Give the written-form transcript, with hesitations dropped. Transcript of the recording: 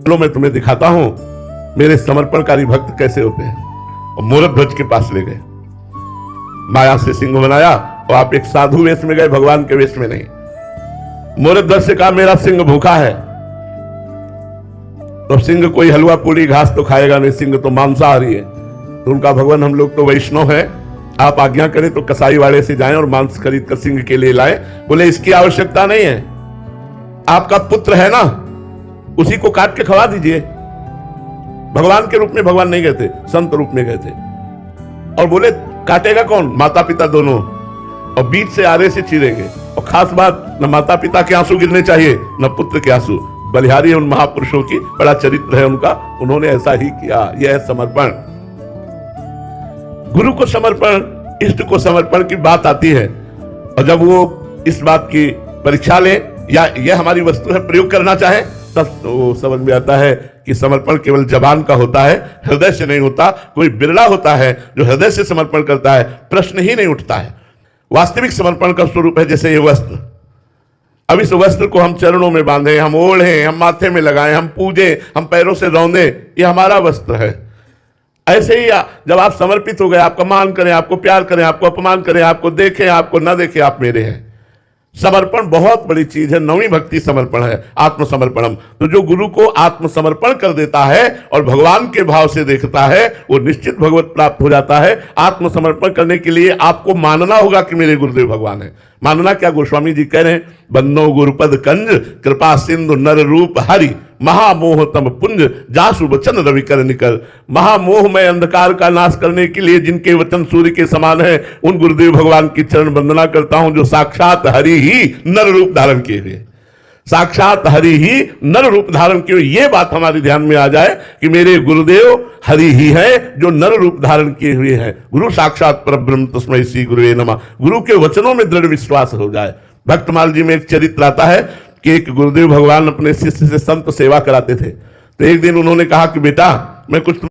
लो मैं तुम्हें दिखाता हूं मेरे समर्पणकारी भक्त कैसे होते हैं। और मूरत ध्वज के पास ले गए, माया से सिंह बनाया और आप एक साधु वेश में गए, भगवान के वेश में नहीं। मूरत ध्वज से कहा मेरा सिंह भूखा है। तो सिंह कोई हलवा पूरी घास तो खाएगा नहीं, सिंह तो मांसाहारी है। तो उनका भगवान हम लोग तो वैष्णव है, आप आज्ञा करें तो कसाई वाले से जाएं और मांस खरीद कर सिंह के लिए लाएं। बोले इसकी आवश्यकता नहीं है, आपका पुत्र है ना, उसी को काट के खवा दीजिए। भगवान के रूप में भगवान नहीं गए थे, संत रूप में गए थे। और बोले काटेगा कौन? माता पिता दोनों, और बीच से आरे से चीरेंगे। और खास बात, न माता पिता के आंसू गिरने चाहिए न पुत्र के आंसू। बलिहारी उन महापुरुषों की बड़ा चरित्र है उनका, उन्होंने ऐसा ही किया। यह है समर्पण। गुरु को समर्पण, इष्ट को समर्पण की बात आती है, और जब वो इस बात की परीक्षा ले या यह हमारी वस्तु है प्रयोग करना चाहे, तब तो समझ में आता है कि समर्पण केवल जबान का होता है, हृदय से नहीं होता। कोई बिरला होता है जो हृदय से समर्पण करता है, प्रश्न ही नहीं उठता है। वास्तविक समर्पण का स्वरूप है जैसे ये वस्त्र। अब इस वस्त्र को हम चरणों में बांधे, हम ओढ़े, हम माथे में लगाएं, हम पूजे, हम पैरों से रौंदे, ये हमारा वस्त्र है। ऐसे ही जब आप समर्पित हो गए, आपका मान करें, आपको प्यार करें, आपको अपमान करें, आपको देखें, आपको न देखें, आप मेरे हैं। समर्पण बहुत बड़ी चीज है, नवी भक्ति समर्पण है, आत्मसमर्पणम। तो जो गुरु को आत्मसमर्पण कर देता है और भगवान के भाव से देखता है, वो निश्चित भगवत प्राप्त हो जाता है। आत्मसमर्पण करने के लिए आपको मानना होगा कि मेरे गुरुदेव भगवान है। मानना क्या? गोस्वामी जी कह रहे हैं, बन्नो गुरुपद कंज कृपा सिंधु नर रूप हरि महामोह तम पुंज जासु वचन रवि कर निकर। महामोह में अंधकार का नाश करने के लिए जिनके वचन सूर्य के समान है, उन गुरुदेव भगवान की चरण वंदना करता हूं, जो साक्षात हरि ही नर रूप धारण किए हुए, साक्षात हरि ही नर रूप धारण किए। ये बात हमारे ध्यान में आ जाए कि मेरे गुरुदेव हरि ही है जो नर रूप धारण किए हुए हैं। गुरु साक्षात परब्रह्म तस्मै श्री गुरुवे नमः। गुरु के वचनों में दृढ़ विश्वास हो जाए। भक्तमाल जी में एक चरित्र आता है कि एक गुरुदेव भगवान अपने शिष्य से संत सेवा कराते थे। तो एक दिन उन्होंने कहा कि बेटा मैं कुछ